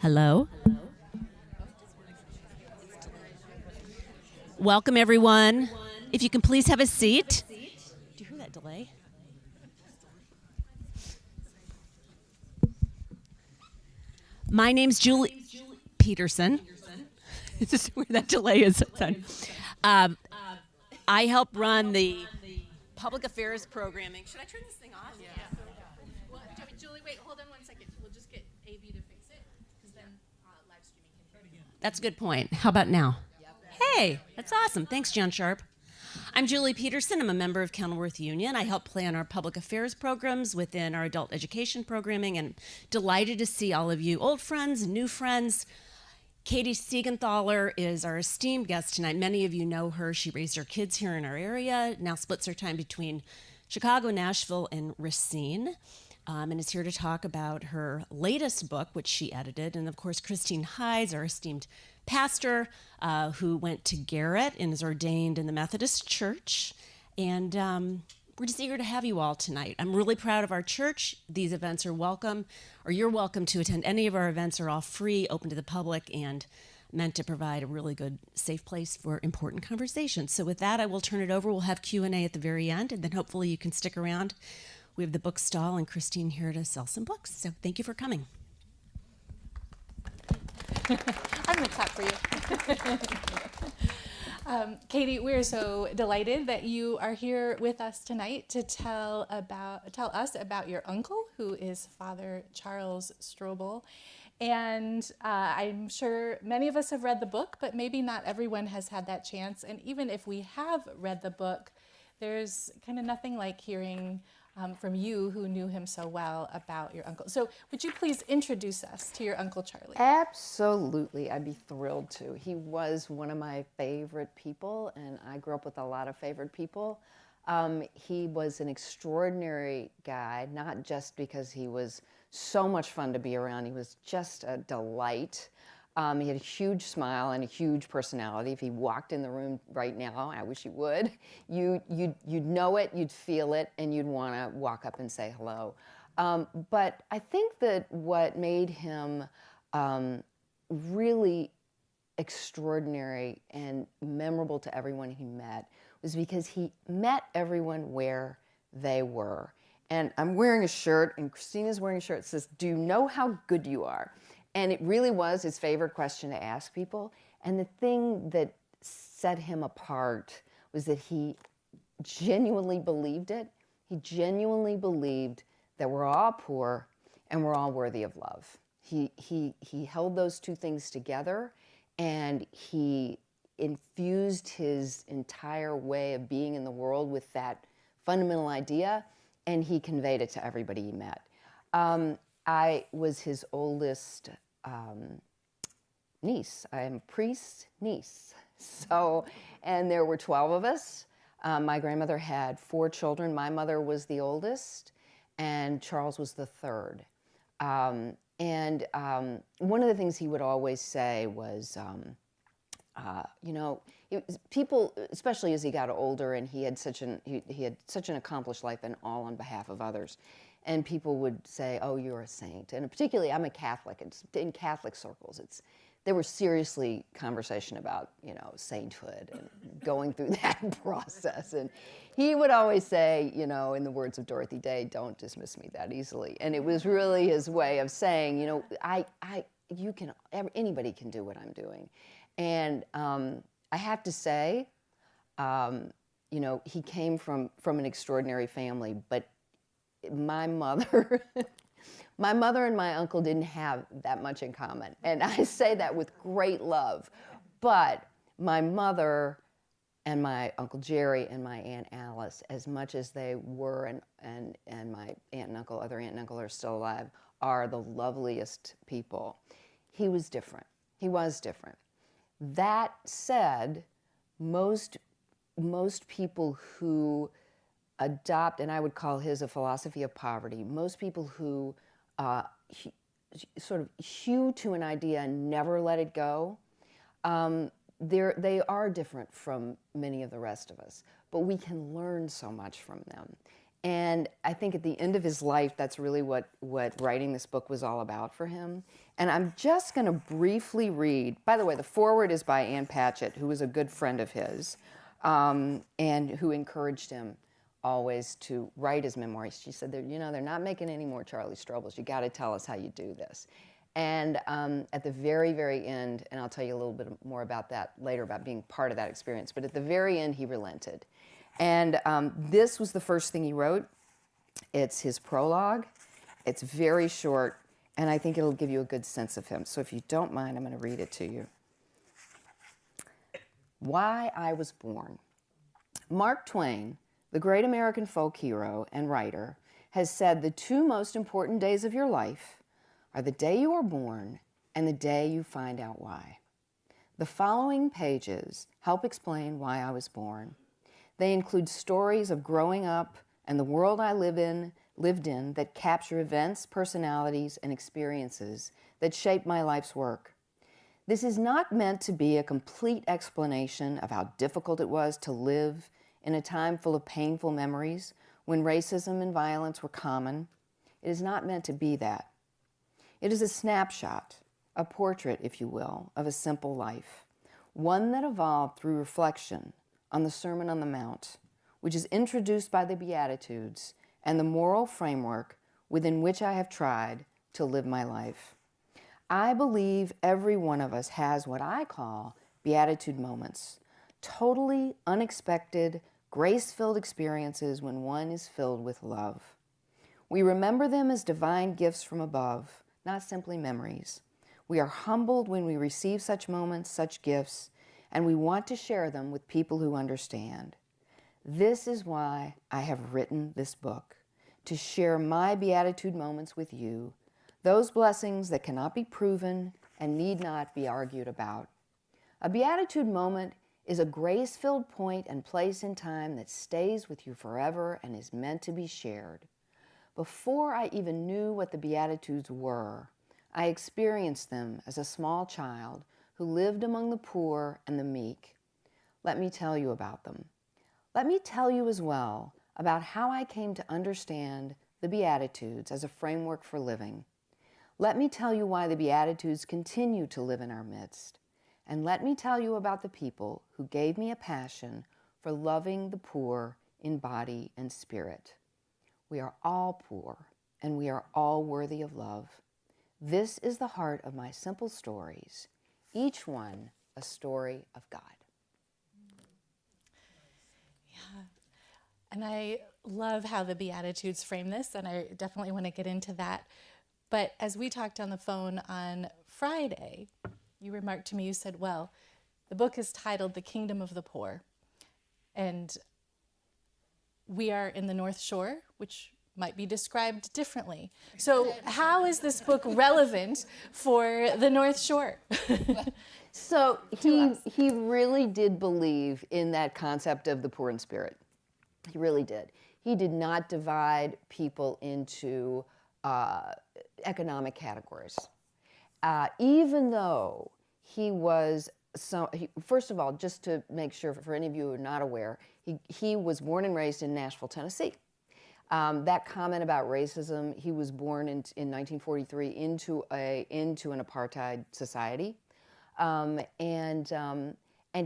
Hello. Welcome, everyone. If you can please have a seat. Do you hear that delay? My name's Julie Peterson. This is where that delay is. I help run the public affairs programming. Should I turn this thing off? Yeah. Well, Julie, wait, hold on 1 second. We'll just get AV to fix it, because then live streaming can hear it. That's a good point. How about now? Hey, that's awesome. Thanks, John Sharp. I'm Julie Peterson. I'm a member of Kenilworth Union. I help plan our public affairs programs within our adult education programming, and delighted to see all of you old friends, new friends. Katie Seigenthaler is our esteemed guest tonight. Many of you know her. She raised her kids here in our area, now splits her time between Chicago, Nashville, and Racine, and is here to talk about her latest book, which she edited. And of course, Christine Hides, our esteemed pastor, who went to Garrett and is ordained in the Methodist Church. And we're just eager to have you all tonight. I'm really proud of our church. These events are welcome, or you're welcome to attend any of our events. Are all free, open to the public, and meant to provide a really good, safe place for important conversations. So with that, I will turn it over. We'll have Q&A at the very end, and then hopefully you can stick around. We have the book stall and Christine here to sell some books. So thank you for coming. I'm going to clap for you. Katie, we're so delighted that you are here with us tonight to tell us about your uncle, who is Father Charles Strobel. And I'm sure many of us have read the book, but maybe not everyone has had that chance. And even if we have read the book, there's kind of nothing like hearing from you, who knew him so well, about your uncle. So would you please introduce us to your Uncle Charlie? Absolutely, I'd be thrilled to. He was one of my favorite people, and I grew up with a lot of favorite people. He was an extraordinary guy, not just because he was so much fun to be around. He was just a delight. He had a huge smile and a huge personality. If he walked in the room right now, I wish he would, you'd know it, you'd feel it, and you'd want to walk up and say hello. But I think that what made him really extraordinary and memorable to everyone he met was because he met everyone where they were. And I'm wearing a shirt, and Christina's wearing a shirt that says, "Do you know how good you are?" And it really was his favorite question to ask people. And the thing that set him apart was that he genuinely believed it. He genuinely believed that we're all poor and we're all worthy of love. He held those two things together, and he infused his entire way of being in the world with that fundamental idea, and he conveyed it to everybody he met. I was his oldest niece. I'm a priest's niece. So, and there were 12 of us. My grandmother had 4 children. My mother was the oldest, and Charles was the third. One of the things he would always say was, people, especially as he got older, and he had such an accomplished life, and all on behalf of others. And people would say, "Oh, you're a saint." And particularly, I'm a Catholic. And in Catholic circles, there was seriously conversation about, sainthood and going through that process. And he would always say, in the words of Dorothy Day, "Don't dismiss me that easily." And it was really his way of saying, anybody can do what I'm doing. And I have to say, he came from an extraordinary family, but my mother and my uncle didn't have that much in common. And I say that with great love. But my mother and my Uncle Jerry and my Aunt Alice, as much as they were, and my aunt and uncle, other aunt and uncle are still alive, are the loveliest people. He was different. He was different. That said, most people who adopt, and I would call his a philosophy of poverty, most people who sort of hew to an idea and never let it go, they are different from many of the rest of us, but we can learn so much from them. And I think at the end of his life, that's really what writing this book was all about for him. And I'm just going to briefly read. By the way, the foreword is by Ann Patchett, who was a good friend of his, and who encouraged him always to write his memoirs. She said, they're not making any more Charlie Strobels. You got to tell us how you do this. And at the very, very end, and I'll tell you a little bit more about that later, about being part of that experience, but at the very end, he relented. And this was the first thing he wrote. It's his prologue. It's very short, and I think it'll give you a good sense of him. So if you don't mind, I'm going to read it to you. Why I Was Born. Mark Twain, the great American folk hero and writer, has said the two most important days of your life are the day you are born and the day you find out why. The following pages help explain why I was born. They include stories of growing up and the world I lived in that capture events, personalities, and experiences that shape my life's work. This is not meant to be a complete explanation of how difficult it was to live in a time full of painful memories when racism and violence were common. It is not meant to be that. It is a snapshot, a portrait, if you will, of a simple life, one that evolved through reflection on the Sermon on the Mount, which is introduced by the Beatitudes and the moral framework within which I have tried to live my life. I believe every one of us has what I call Beatitude moments, totally unexpected, grace-filled experiences when one is filled with love. We remember them as divine gifts from above, not simply memories. We are humbled when we receive such moments, such gifts, and we want to share them with people who understand. This is why I have written this book, to share my Beatitude moments with you, those blessings that cannot be proven and need not be argued about. A Beatitude moment is a grace-filled point and place in time that stays with you forever and is meant to be shared. Before I even knew what the Beatitudes were, I experienced them as a small child who lived among the poor and the meek. Let me tell you about them. Let me tell you as well about how I came to understand the Beatitudes as a framework for living. Let me tell you why the Beatitudes continue to live in our midst. And let me tell you about the people who gave me a passion for loving the poor in body and spirit. We are all poor, and we are all worthy of love. This is the heart of my simple stories, each one a story of God. Yeah, and I love how the Beatitudes frame this, and I definitely want to get into that. But as we talked on the phone on Friday, you remarked to me, you said, well, the book is titled The Kingdom of the Poor. And we are in the North Shore, which might be described differently. So how is this book relevant for the North Shore? So he really did believe in that concept of the poor in spirit. He really did. He did not divide people into economic categories. Even though he was, first of all, just to make sure for any of you who are not aware, he was born and raised in Nashville, Tennessee. That comment about racism, he was born in 1943 into an apartheid society. And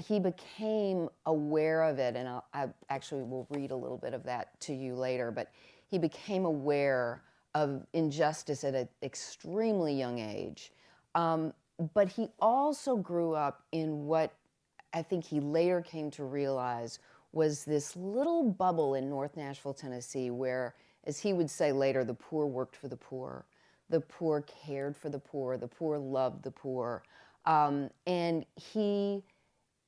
he became aware of it, and I actually will read a little bit of that to you later, but he became aware of injustice at an extremely young age. But he also grew up in what I think he later came to realize was this little bubble in North Nashville, Tennessee, where, as he would say later, the poor worked for the poor cared for the poor loved the poor. And he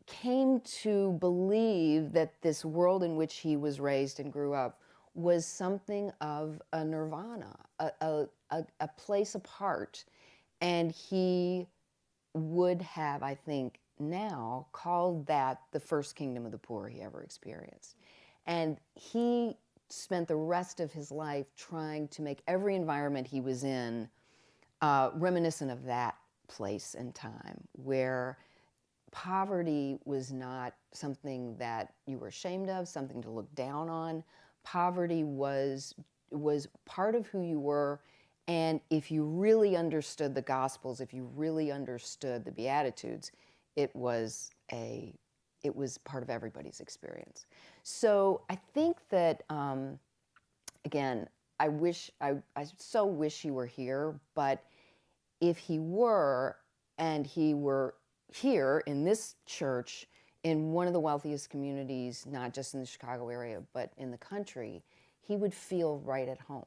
came to believe that this world in which he was raised and grew up was something of a nirvana, a place apart. And he would have, I think, now called that the first kingdom of the poor he ever experienced. And he spent the rest of his life trying to make every environment he was in reminiscent of that place and time, where poverty was not something that you were ashamed of, something to look down on, poverty was part of who you were. And if you really understood the Gospels, if you really understood the Beatitudes, it was part of everybody's experience. So I think that, again, I so wish he were here, but if he were, and he were here in this church, in one of the wealthiest communities, not just in the Chicago area, but in the country, he would feel right at home.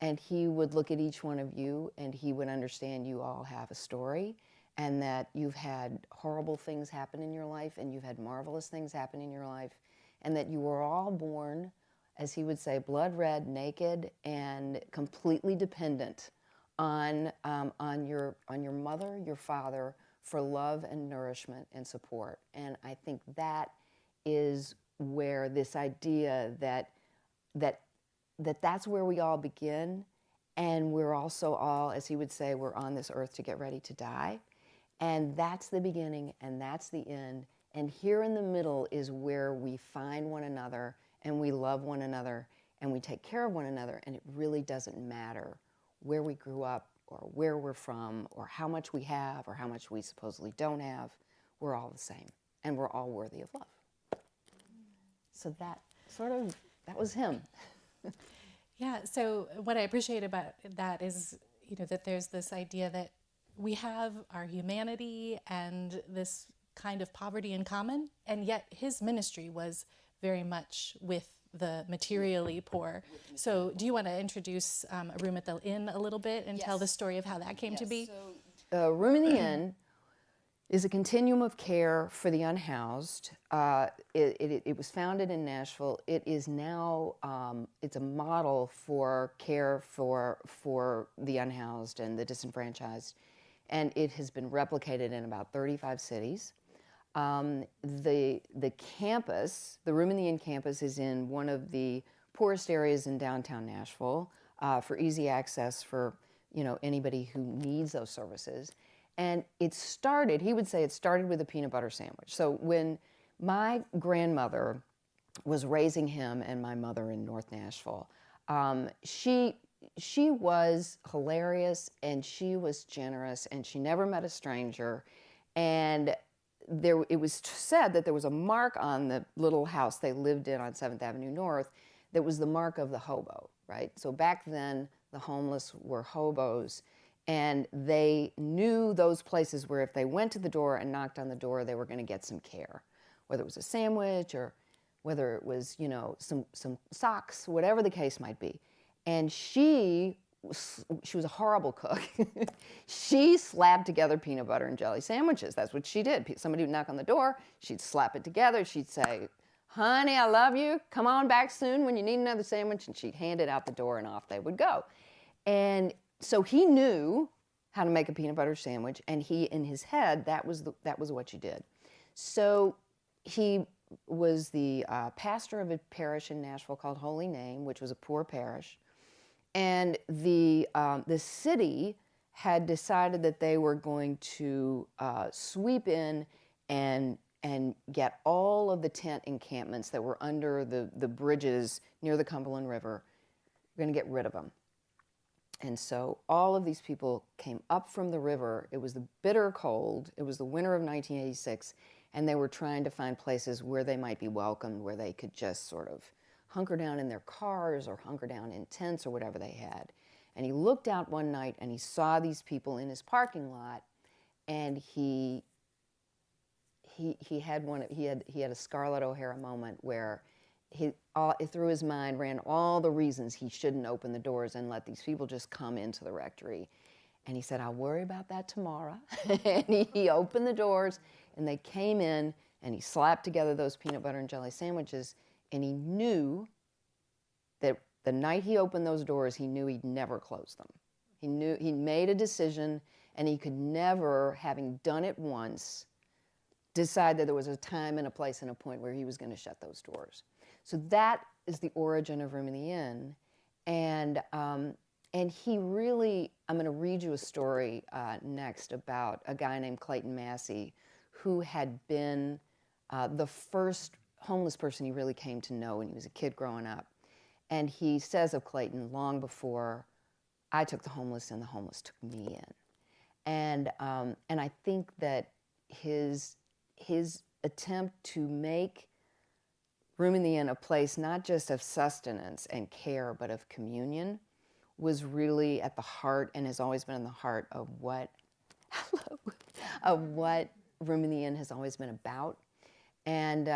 And he would look at each one of you and he would understand you all have a story, and that you've had horrible things happen in your life and you've had marvelous things happen in your life, and that you were all born, as he would say, blood red, naked, and completely dependent on your mother, your father, for love and nourishment and support. And I think that is where this idea that's where we all begin, and we're also all, as he would say, we're on this earth to get ready to die. And that's the beginning and that's the end. And here in the middle is where we find one another and we love one another and we take care of one another, and it really doesn't matter where we grew up or where we're from or how much we have or how much we supposedly don't have. We're all the same, and we're all worthy of love. So that was him. Yeah, so what I appreciate about that is, that there's this idea that we have our humanity and this kind of poverty in common, and yet his ministry was very much with the materially poor. So do you want to introduce A Room at the Inn a little bit and tell the story of how that came to be? So, Room in the Inn is a continuum of care for the unhoused. It was founded in Nashville. It is now, it's a model for care for the unhoused and the disenfranchised. And it has been replicated in about 35 cities. The campus, the Room in the Inn campus, is in one of the poorest areas in downtown Nashville, for easy access for anybody who needs those services. And it started, he would say, it started with a peanut butter sandwich. So when my grandmother was raising him and my mother in North Nashville, she was hilarious and she was generous and she never met a stranger. And it was said that there was a mark on the little house they lived in on 7th Avenue North that was the mark of the hobo, right? So back then, the homeless were hobos. And they knew those places where if they went to the door and knocked on the door, they were going to get some care, whether it was a sandwich or whether it was, some socks, whatever the case might be. And she was a horrible cook. She slapped together peanut butter and jelly sandwiches. That's what she did. Somebody would knock on the door, she'd slap it together. She'd say, "Honey, I love you. Come on back soon when you need another sandwich." And she'd hand it out the door and off they would go. And so he knew how to make a peanut butter sandwich, and in his head, that was what you did. So he was the pastor of a parish in Nashville called Holy Name, which was a poor parish. And the city had decided that they were going to sweep in and get all of the tent encampments that were under the bridges near the Cumberland River. We're going to get rid of them. And so all of these people came up from the river. It was the bitter cold. It was the winter of 1986, and they were trying to find places where they might be welcomed, where they could just sort of hunker down in their cars or hunker down in tents or whatever they had. And he looked out one night and he saw these people in his parking lot, and he had a Scarlett O'Hara moment where through his mind ran all the reasons he shouldn't open the doors and let these people just come into the rectory. And he said, "I'll worry about that tomorrow." And he opened the doors, and they came in, and he slapped together those peanut butter and jelly sandwiches, and he knew that the night he opened those doors, he knew he'd never close them. He knew he'd made a decision, and he could never, having done it once, decide that there was a time and a place and a point where he was going to shut those doors. So that is the origin of Room in the Inn. And he really, I'm going to read you a story next about a guy named Clayton Massey, who had been the first homeless person he really came to know when he was a kid growing up. And he says of Clayton, long before I took the homeless and the homeless took me in. And I think that his attempt to make Room in the Inn a place not just of sustenance and care, but of communion, was really at the heart and has always been in the heart of what Room in the Inn has always been about. And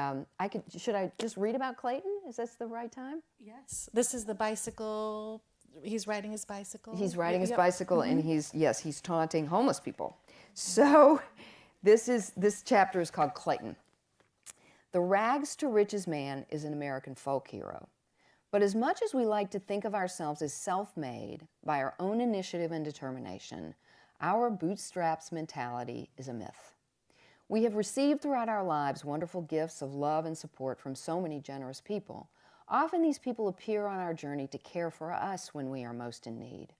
should I just read about Clayton? Is this the right time? Yes. This is the bicycle. He's riding his bicycle. He's riding his Yep. bicycle, and he's taunting homeless people. So this chapter is called Clayton. The rags to riches man is an American folk hero. But as much as we like to think of ourselves as self-made by our own initiative and determination, our bootstraps mentality is a myth. We have received throughout our lives wonderful gifts of love and support from so many generous people. Often these people appear on our journey to care for us when we are most in need.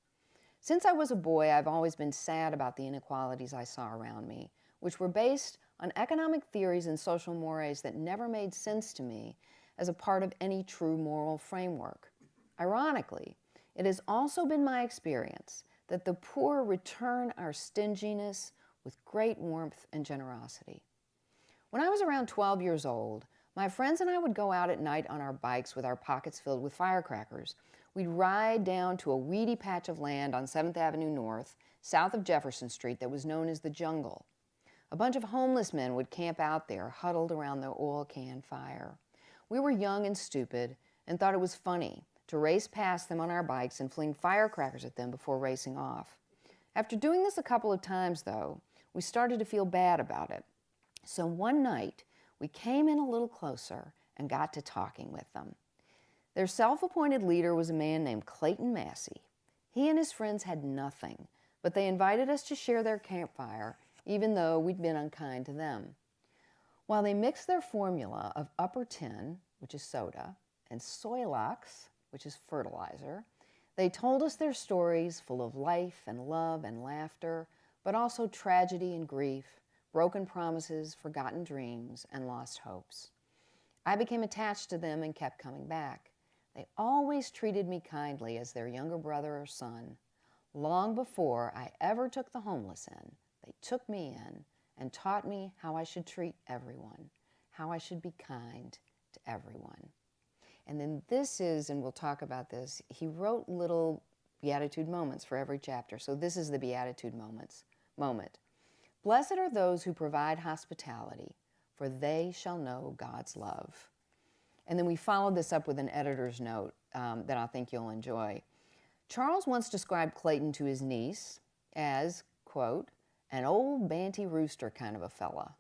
Since I was a boy, I've always been sad about the inequalities I saw around me, which were based on economic theories and social mores that never made sense to me as a part of any true moral framework. Ironically, it has also been my experience that the poor return our stinginess with great warmth and generosity. When I was around 12 years old, my friends and I would go out at night on our bikes with our pockets filled with firecrackers. We'd ride down to a weedy patch of land on 7th Avenue North, south of Jefferson Street, that was known as the Jungle. A bunch of homeless men would camp out there, huddled around their oil can fire. We were young and stupid and thought it was funny to race past them on our bikes and fling firecrackers at them before racing off. After doing this a couple of times, though, we started to feel bad about it. So one night, we came in a little closer and got to talking with them. Their self-appointed leader was a man named Clayton Massey. He and his friends had nothing, but they invited us to share their campfire, even though we'd been unkind to them. While they mixed their formula of upper tin, which is soda, and Soilox, which is fertilizer, they told us their stories full of life and love and laughter, but also tragedy and grief, broken promises, forgotten dreams, and lost hopes. I became attached to them and kept coming back. They always treated me kindly as their younger brother or son. Long before I ever took the homeless in, they took me in and taught me how I should treat everyone, how I should be kind to everyone. And then this is, and we'll talk about this, he wrote little beatitude moments for every chapter. So this is the beatitude moment. Blessed are those who provide hospitality, for they shall know God's love. And then we followed this up with an editor's note that I think you'll enjoy. Charles once described Clayton to his niece as, quote, an old banty rooster kind of a fella,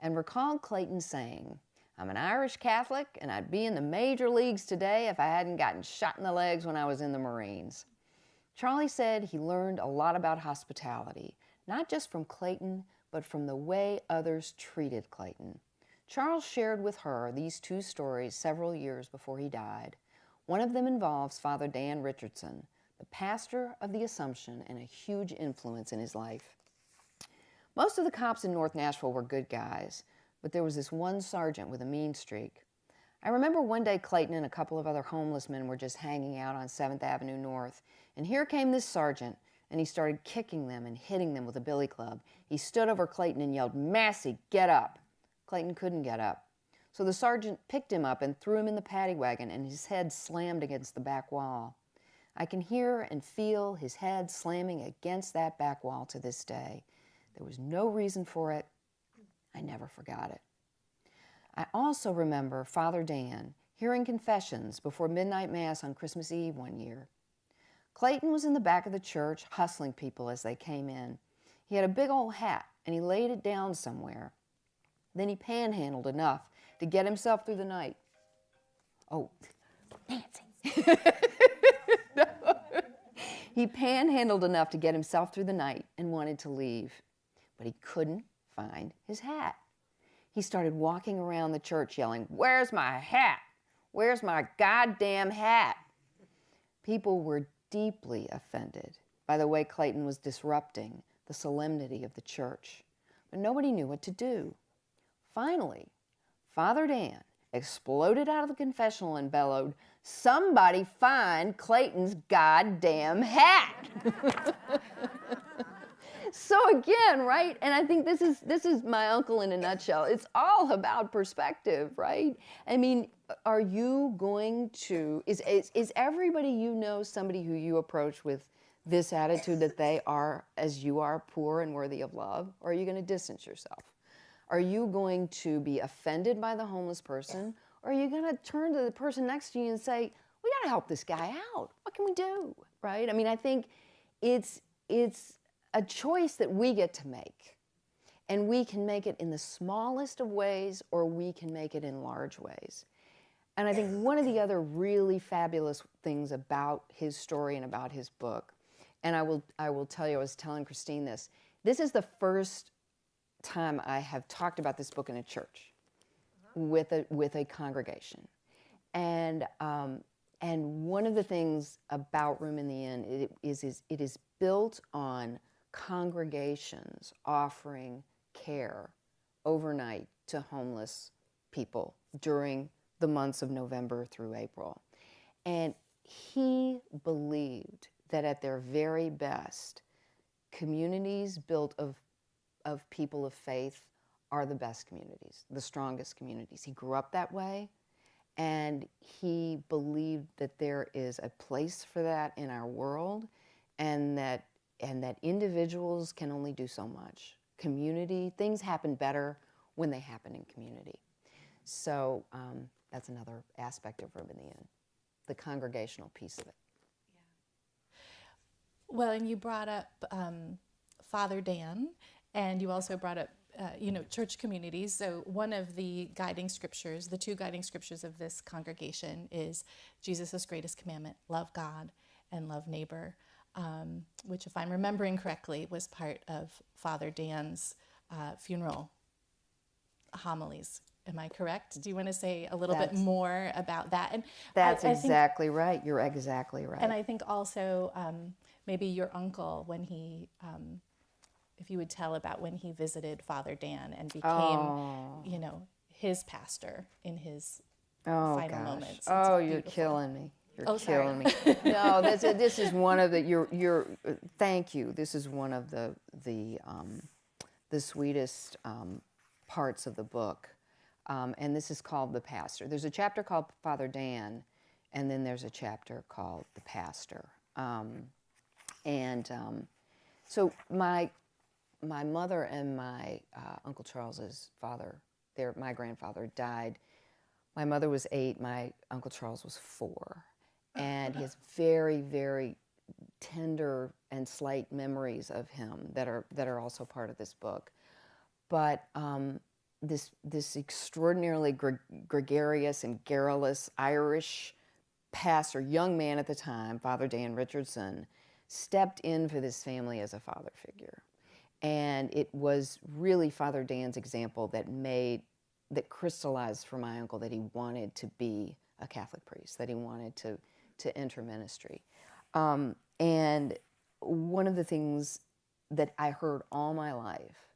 and recalled Clayton saying, I'm an Irish Catholic, and I'd be in the major leagues today if I hadn't gotten shot in the legs when I was in the Marines. Charlie said he learned a lot about hospitality, not just from Clayton, but from the way others treated Clayton. Charles shared with her these two stories several years before he died. One of them involves Father Dan Richardson, the pastor of the Assumption and a huge influence in his life. Most of the cops in North Nashville were good guys, but there was this one sergeant with a mean streak. I remember one day Clayton and a couple of other homeless men were just hanging out on 7th Avenue North, and here came this sergeant, and he started kicking them and hitting them with a billy club. He stood over Clayton and yelled, Massey, get up! Clayton couldn't get up. So the sergeant picked him up and threw him in the paddy wagon, and his head slammed against the back wall. I can hear and feel his head slamming against that back wall to this day. There was no reason for it. I never forgot it. I also remember Father Dan hearing confessions before midnight mass on Christmas Eve one year. Clayton was in the back of the church hustling people as they came in. He had a big old hat, and he laid it down somewhere. Then he panhandled enough to get himself through the night. Oh, Nancy. No. He panhandled enough to get himself through the night and wanted to leave, but he couldn't find his hat. He started walking around the church yelling, Where's my hat? Where's my goddamn hat? People were deeply offended by the way Clayton was disrupting the solemnity of the church, but nobody knew what to do. Finally, Father Dan exploded out of the confessional and bellowed, "Somebody find Clayton's goddamn hat!" So again, right? And I think this is my uncle in a nutshell. It's all about perspective, right? I mean, are you going to, is everybody you know somebody who you approach with this attitude that they are, as you are, poor and worthy of love? Or are you going to distance yourself? Are you going to be offended by the homeless person? Or are you going to turn to the person next to you and say, we got to help this guy out. What can we do, right? I mean, I think it's a choice that we get to make. And we can make it in the smallest of ways, or we can make it in large ways. And I think one of the other really fabulous things about his story and about his book, and I will tell you, I was telling Christine this is the first time I have talked about this book in a church with a congregation. And one of the things about Room in the Inn it is built on congregations offering care overnight to homeless people during the months of November through April. And he believed that at their very best, communities built of people of faith are the best communities, the strongest communities. He grew up that way, and he believed that there is a place for that in our world, and that individuals can only do so much. Community, things happen better when they happen in community. So that's another aspect of Room in the Inn, the congregational piece of it. Yeah. Well, and you brought up Father Dan, and you also brought up church communities. So one of the guiding scriptures, the two guiding scriptures of this congregation is Jesus' greatest commandment, love God and love neighbor. Which, if I'm remembering correctly, was part of Father Dan's funeral homilies. Am I correct? Do you want to say a little bit more about that? And that's exactly right. You're exactly right. And I think also maybe your uncle, when he, if you would tell about when he visited Father Dan and became, his pastor in his final moments. Oh, you're killing me. You're killing me. No, this is one of the. Thank you. This is one of the sweetest parts of the book, and this is called The Pastor. There's a chapter called Father Dan, and then there's a chapter called The Pastor. So my mother and my Uncle Charles's father, my grandfather, died. My mother was 8. My Uncle Charles was 4. And he has very, very tender and slight memories of him that are also part of this book. But this extraordinarily gregarious and garrulous Irish pastor, young man at the time, Father Dan Richardson, stepped in for this family as a father figure. And it was really Father Dan's example that crystallized for my uncle that he wanted to be a Catholic priest, that he wanted to enter ministry. And one of the things that I heard all my life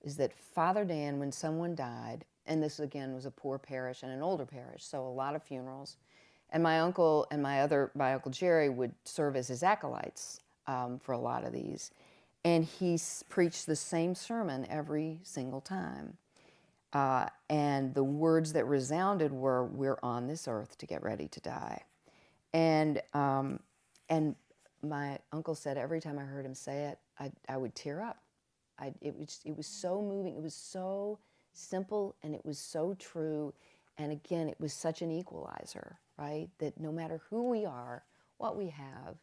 is that Father Dan, when someone died, and this again was a poor parish and an older parish, so a lot of funerals, and my uncle and my Uncle Jerry would serve as his acolytes for a lot of these, and he preached the same sermon every single time. And the words that resounded were, "We're on this earth to get ready to die." And my uncle said every time I heard him say it, I would tear up. It was so moving. It was so simple, and it was so true. And again, it was such an equalizer, right? That no matter who we are, what we have,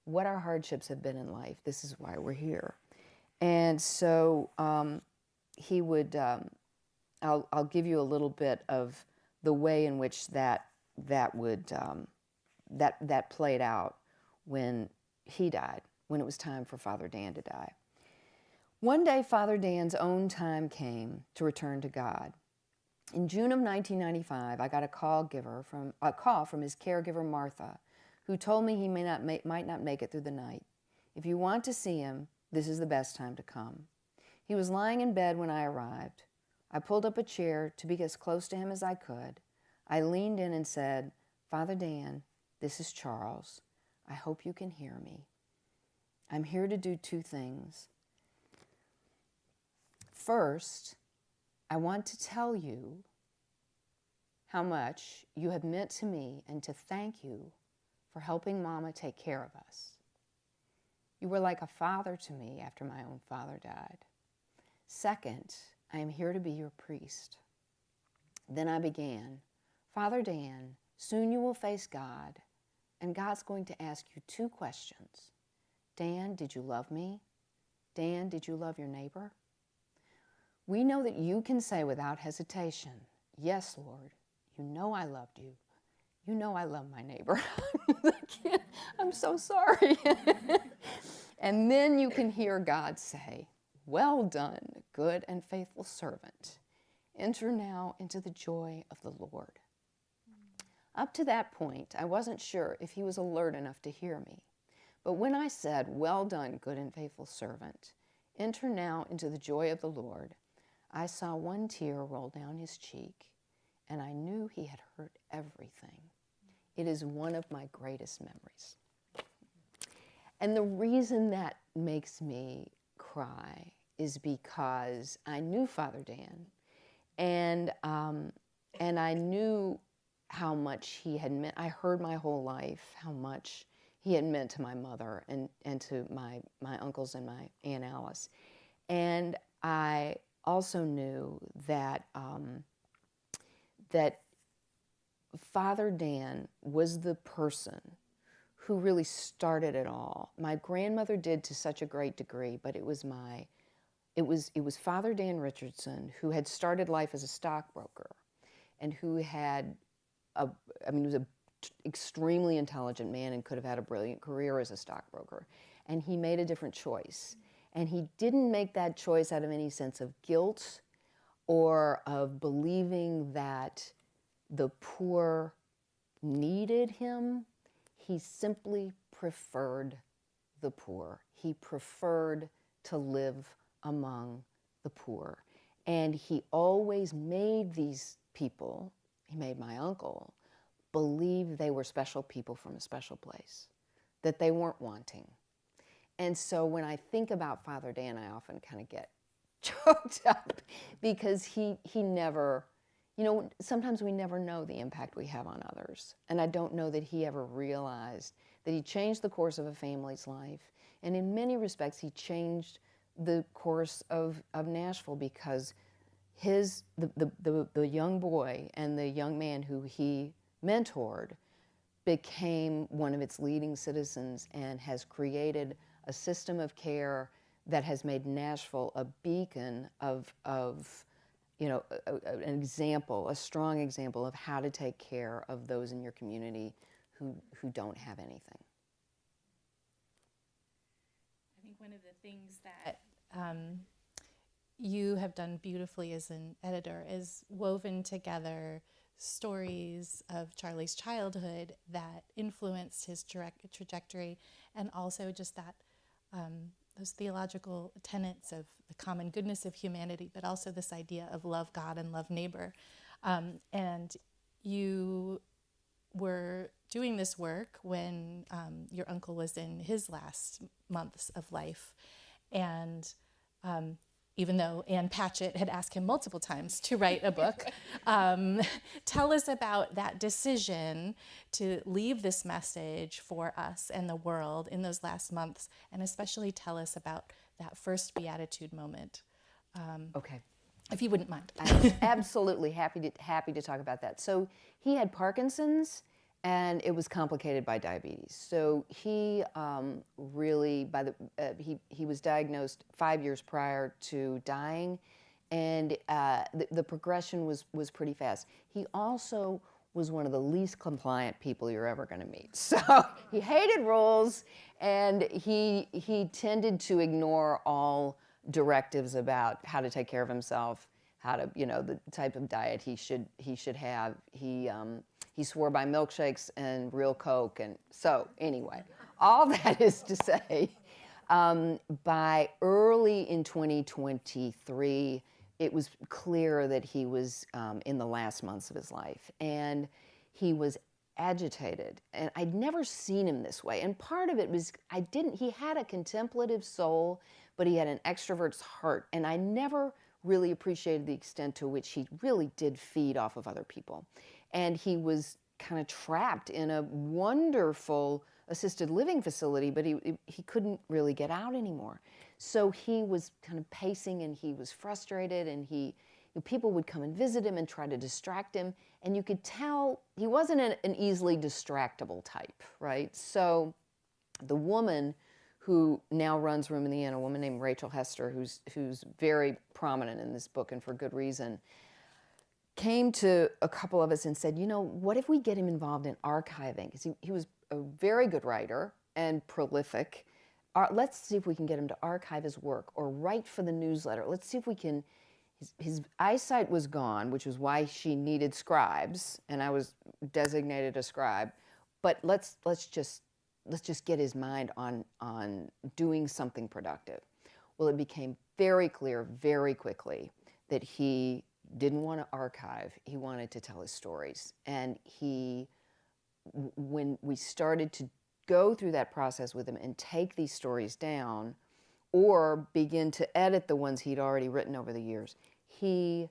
what our hardships have been in life, this is why we're here. And so he would. I'll give you a little bit of the way in which that played out when he died, when it was time for Father Dan to die. One day, Father Dan's own time came to return to God. In June of 1995, I got a call from his caregiver, Martha, who told me he might not make it through the night. If you want to see him, this is the best time to come. He was lying in bed when I arrived. I pulled up a chair to be as close to him as I could. I leaned in and said, Father Dan, this is Charles. I hope you can hear me. I'm here to do two things. First, I want to tell you how much you have meant to me and to thank you for helping Mama take care of us. You were like a father to me after my own father died. Second, I am here to be your priest. Then I began, Father Dan, soon you will face God, and God's going to ask you two questions. Dan, did you love me? Dan, did you love your neighbor? We know that you can say without hesitation, yes, Lord, you know I loved you. You know I love my neighbor. I'm so sorry. And then you can hear God say, well done, good and faithful servant. Enter now into the joy of the Lord. Up to that point, I wasn't sure if he was alert enough to hear me. But when I said, well done, good and faithful servant, enter now into the joy of the Lord, I saw one tear roll down his cheek, and I knew he had heard everything. It is one of my greatest memories. And the reason that makes me cry is because I knew Father Dan, and I knew how much he had meant. I heard my whole life how much he had meant to my mother and to my uncles and my Aunt Alice. And I also knew that that Father Dan was the person who really started it all. My grandmother did to such a great degree, but it was Father Dan Richardson who had started life as a stockbroker and who had he was an extremely intelligent man and could have had a brilliant career as a stockbroker. And he made a different choice. And he didn't make that choice out of any sense of guilt or of believing that the poor needed him. He simply preferred the poor. He preferred to live among the poor. And he always made these people, he made my uncle, believe they were special people from a special place, that they weren't wanting. And so when I think about Father Dan, I often kind of get choked up because he never, sometimes we never know the impact we have on others. And I don't know that he ever realized that he changed the course of a family's life. And in many respects, he changed the course of Nashville because the young boy and the young man who he mentored became one of its leading citizens and has created a system of care that has made Nashville a beacon of an example, a strong example of how to take care of those in your community who don't have anything. I think one of the things that you have done beautifully as an editor is woven together stories of Charlie's childhood that influenced his trajectory, and also just that those theological tenets of the common goodness of humanity, but also this idea of love God and love neighbor. And you were doing this work when your uncle was in his last months of life. And even though Ann Patchett had asked him multiple times to write a book, tell us about that decision to leave this message for us and the world in those last months, and especially tell us about that first Beatitude moment. Okay. If you wouldn't mind. I'm absolutely happy to talk about that. So he had Parkinson's, and it was complicated by diabetes. So he really, he was diagnosed 5 years prior to dying, and the progression was pretty fast. He also was one of the least compliant people you're ever going to meet. So he hated rules, and he tended to ignore all directives about how to take care of himself, how to, the type of diet he should have. He swore by milkshakes and real Coke. And so anyway, all that is to say, by early in 2023, it was clear that he was in the last months of his life. And he was agitated. And I'd never seen him this way. And part of it was, he had a contemplative soul, but he had an extrovert's heart. And I never really appreciated the extent to which he really did feed off of other people. And he was kind of trapped in a wonderful assisted living facility, but he couldn't really get out anymore. So he was kind of pacing, and he was frustrated, and people would come and visit him and try to distract him, and you could tell he wasn't an easily distractible type, right? So the woman who now runs Room in the Inn, a woman named Rachel Hester, who's very prominent in this book, and for good reason, came to a couple of us and said, what if we get him involved in archiving? Because he was a very good writer and prolific. Let's see if we can get him to archive his work or write for the newsletter. Let's see if we can. His eyesight was gone, which was why she needed scribes, and I was designated a scribe. But let's just get his mind on doing something productive. Well, it became very clear very quickly that he didn't want to archive. He wanted to tell his stories. And when we started to go through that process with him and take these stories down or begin to edit the ones he'd already written over the years, he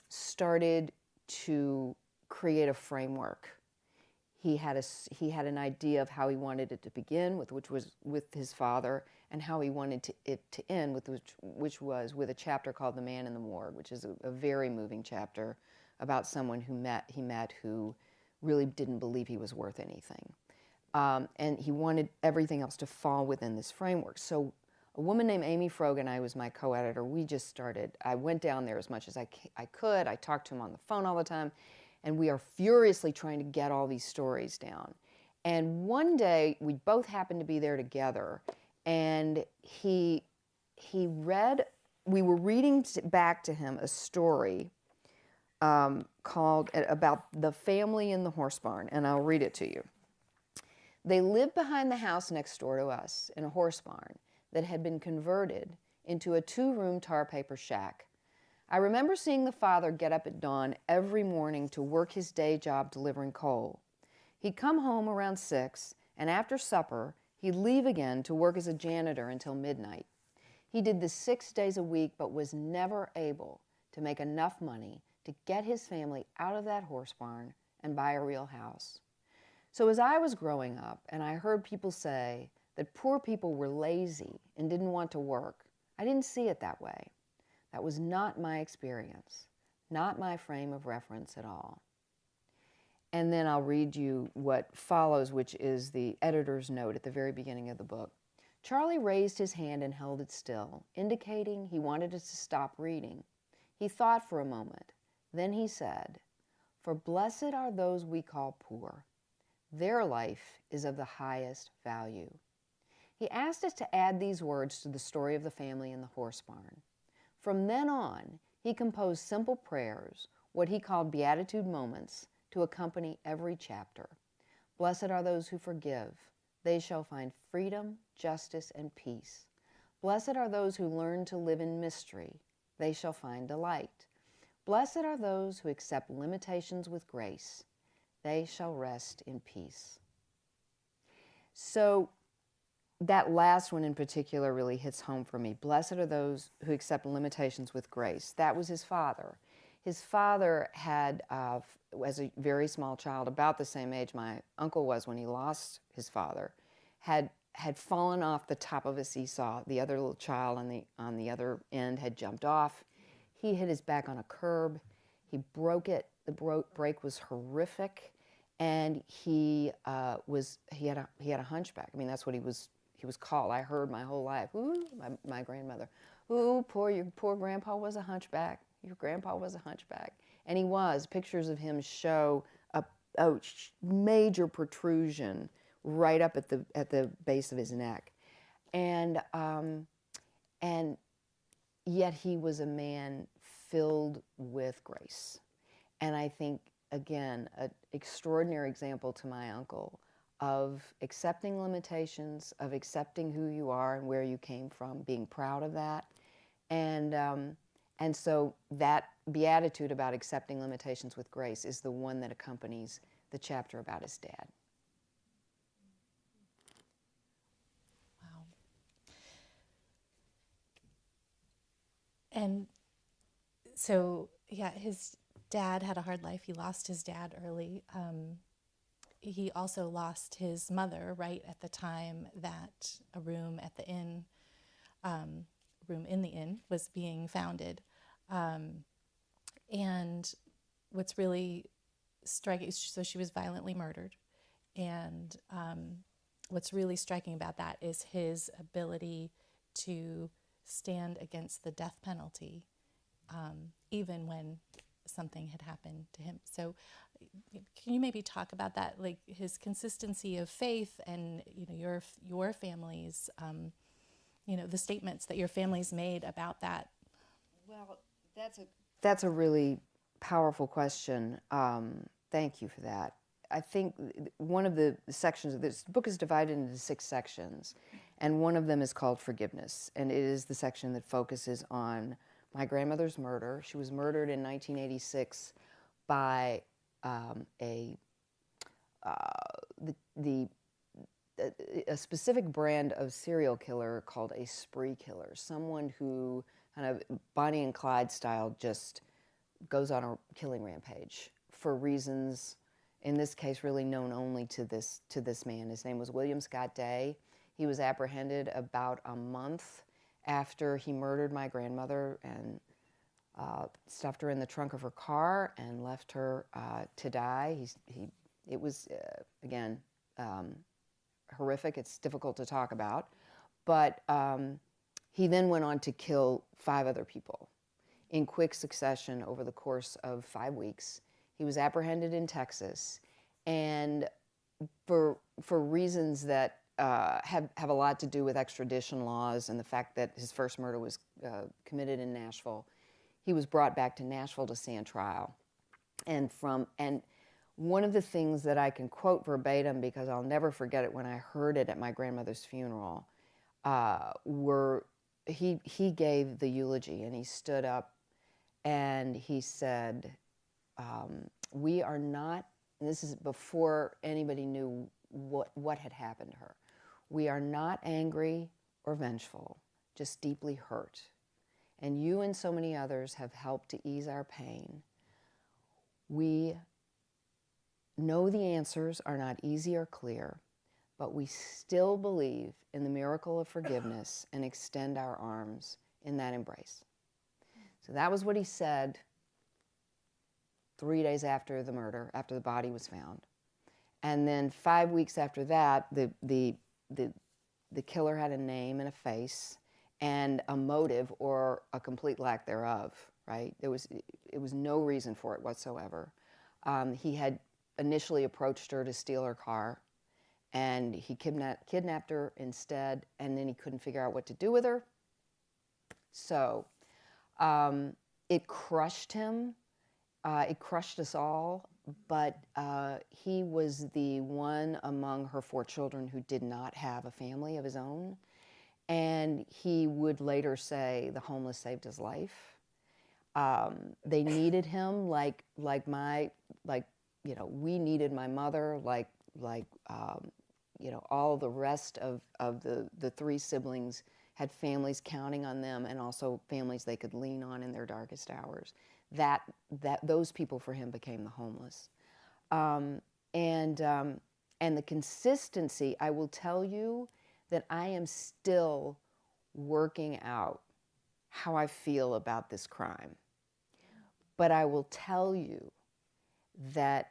started to create a framework. He had an idea of how he wanted it to begin, which was with his father, and how he wanted it to end, which was with a chapter called "The Man in the Morgue," which is a very moving chapter about someone he met who really didn't believe he was worth anything, and he wanted everything else to fall within this framework. So a woman named Amy Frogan, I was my co-editor. We just started. I went down there as much as I could. I talked to him on the phone all the time. And we are furiously trying to get all these stories down. And one day, we both happened to be there together, and we were reading back to him a story called about the family in the horse barn, and I'll read it to you. They lived behind the house next door to us in a horse barn that had been converted into a 2-room tar paper shack. I remember seeing the father get up at dawn every morning to work his day job delivering coal. He'd come home around 6, and after supper, he'd leave again to work as a janitor until midnight. He did this 6 days a week, but was never able to make enough money to get his family out of that horse barn and buy a real house. So as I was growing up, and I heard people say that poor people were lazy and didn't want to work, I didn't see it that way. That was not my experience, not my frame of reference at all. And then I'll read you what follows, which is the editor's note at the very beginning of the book. Charlie raised his hand and held it still, indicating he wanted us to stop reading. He thought for a moment. Then he said, "For blessed are those we call poor. Their life is of the highest value." He asked us to add these words to the story of the family in the horse barn. From then on, he composed simple prayers, what he called beatitude moments, to accompany every chapter. Blessed are those who forgive. They shall find freedom, justice, and peace. Blessed are those who learn to live in mystery. They shall find delight. Blessed are those who accept limitations with grace. They shall rest in peace. So, that last one in particular really hits home for me. Blessed are those who accept limitations with grace. That was his father. His father had, as a very small child, about the same age my uncle was when he lost his father, had fallen off the top of a seesaw. The other little child on the other end had jumped off. He hit his back on a curb. He broke it. The break was horrific, and he had a hunchback. I mean, that's what he was called. I heard my whole life, ooh, my grandmother, ooh, your poor grandpa was a hunchback. Your grandpa was a hunchback. And he was. Pictures of him show a major protrusion right up at the base of his neck. And yet he was a man filled with grace. And I think, again, an extraordinary example to my uncle of accepting limitations, of accepting who you are and where you came from, being proud of that, And so that beatitude about accepting limitations with grace is the one that accompanies the chapter about his dad. Wow. And so, yeah, his dad had a hard life. He lost his dad early. He also lost his mother right at the time that a room at the inn, room in the inn, was being founded. And what's really striking, so she was violently murdered. And what's really striking about that is his ability to stand against the death penalty, even when something had happened to him. So can you maybe talk about that, like his consistency of faith and, you know, your family's, you know, the statements that your family's made about that? Well, that's a really powerful question. Thank you for that. I think one of the sections of this book is divided into 6 sections, and one of them is called Forgiveness, and it is the section that focuses on my grandmother's murder. She was murdered in 1986 by a specific brand of serial killer called a spree killer, someone who kind of Bonnie and Clyde style just goes on a killing rampage for reasons, in this case, really known only to this man. His name was William Scott Day. He was apprehended about a month after he murdered my grandmother and stuffed her in the trunk of her car and left her to die. It was, again, horrific. It's difficult to talk about. But he then went on to kill 5 other people in quick succession over the course of 5 weeks. He was apprehended in Texas, and for reasons that have a lot to do with extradition laws and the fact that his first murder was committed in Nashville, he was brought back to Nashville to stand trial. And one of the things that I can quote verbatim, because I'll never forget it when I heard it at my grandmother's funeral, he gave the eulogy, and he stood up and he said, we are not, and this is before anybody knew what had happened to her, we are not angry or vengeful, just deeply hurt. And you and so many others have helped to ease our pain. We know the answers are not easy or clear, but we still believe in the miracle of forgiveness and extend our arms in that embrace. So that was what he said 3 days after the murder, after the body was found. And then 5 weeks after that, the killer had a name and a face and a motive or a complete lack thereof, right? It was no reason for it whatsoever. He had initially approached her to steal her car, and he kidnapped her instead, and then he couldn't figure out what to do with her. So it crushed him. It crushed us all, but he was the one among her 4 children who did not have a family of his own. And he would later say the homeless saved his life. They needed him like we needed my mother, all the rest of the 3 siblings had families counting on them, and also families they could lean on in their darkest hours. Those people for him became the homeless. And the consistency, I will tell you that I am still working out how I feel about this crime. But I will tell you that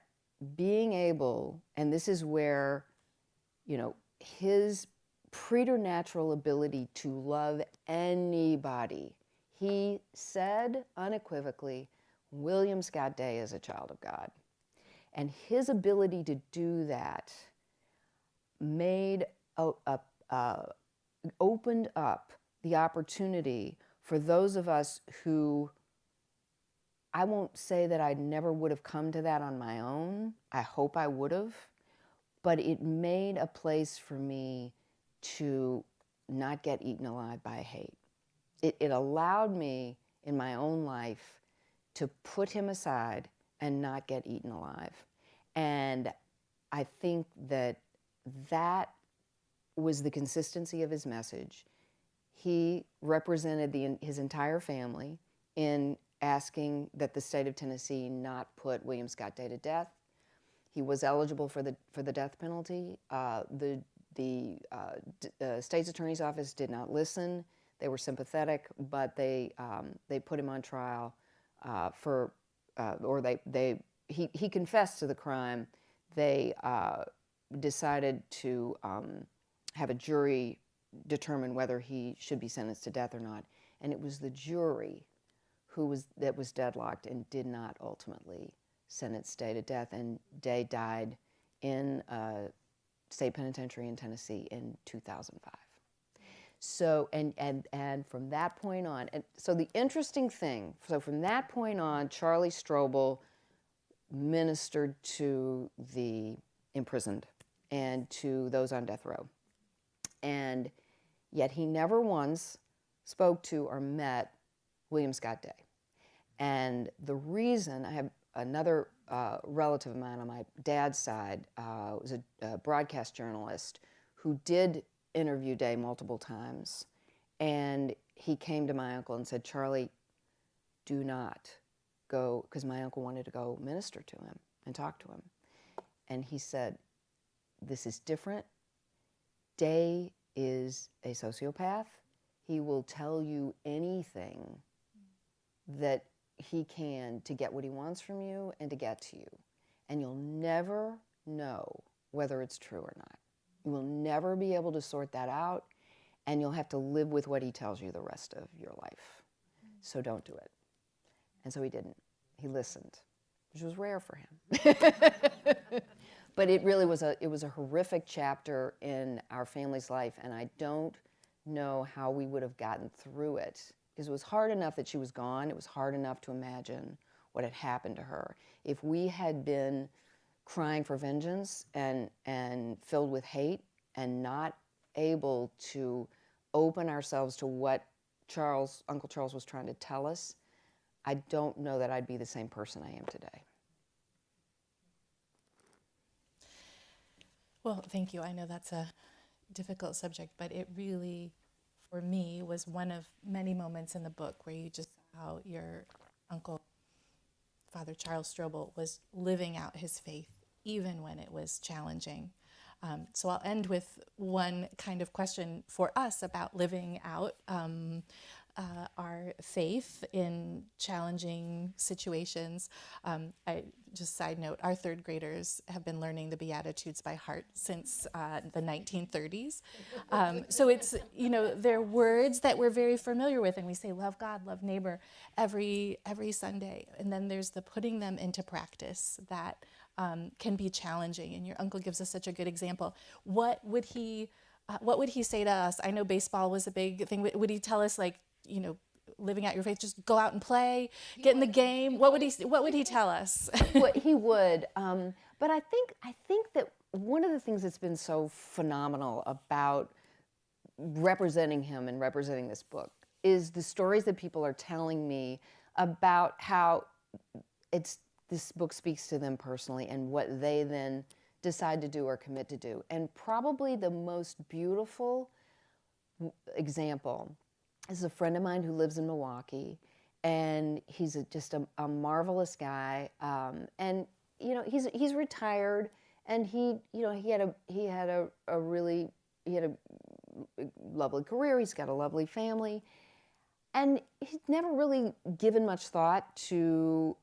being able, and this is where, his preternatural ability to love anybody, he said unequivocally, William Scott Day is a child of God. And his ability to do that opened up the opportunity for those of us who, I won't say that I never would have come to that on my own. I hope I would have. But it made a place for me to not get eaten alive by hate. it allowed me in my own life to put him aside and not get eaten alive. And I think that was the consistency of his message. He represented his entire family in asking that the state of Tennessee not put William Scott Day to death. He was eligible for the death penalty. The state's attorney's office did not listen. They were sympathetic, but they put him on trial he confessed to the crime. They decided to have a jury determine whether he should be sentenced to death or not, and it was the jury that was deadlocked and did not ultimately sentence Day to death, and Day died in a state penitentiary in Tennessee in 2005. So, and from that point on, and so the interesting thing, so from that point on, Charlie Strobel ministered to the imprisoned and to those on death row. And yet he never once spoke to or met William Scott Day. And the reason, I have another relative of mine on my dad's side, was a broadcast journalist who did interview Day multiple times. And he came to my uncle and said, "Charlie, do not go," because my uncle wanted to go minister to him and talk to him. And he said, "This is different. Day is a sociopath. He will tell you anything that he can to get what he wants from you and to get to you. And you'll never know whether it's true or not. You will never be able to sort that out, and you'll have to live with what he tells you the rest of your life. So don't do it." And so he didn't. He listened, which was rare for him. But it really was a horrific chapter in our family's life, and I don't know how we would have gotten through it, because it was hard enough that she was gone. It was hard enough to imagine what had happened to her. If we had been crying for vengeance and filled with hate and not able to open ourselves to what Uncle Charles was trying to tell us, I don't know that I'd be the same person I am today. Well, thank you. I know that's a difficult subject, but it really, for me, was one of many moments in the book where you just saw how your uncle, Father Charles Strobel, was living out his faith even when it was challenging. So I'll end with one kind of question for us about living out our faith in challenging situations. Just side note, our third graders have been learning the Beatitudes by heart since the 1930s. So it's, they're words that we're very familiar with, and we say, love God, love neighbor, every Sunday. And then there's the putting them into practice that can be challenging. And your uncle gives us such a good example. What would he say to us? I know baseball was a big thing. Would he tell us, living out your faith, just go out and play, get in the game? What would he tell us? He would. But I think that one of the things that's been so phenomenal about representing him and representing this book is the stories that people are telling me about how this book speaks to them personally and what they then decide to do or commit to do. And probably the most beautiful example is a friend of mine who lives in Milwaukee, and he's just a marvelous guy. And he's retired, and he had a really lovely career. He's got a lovely family, and he's never really given much thought to.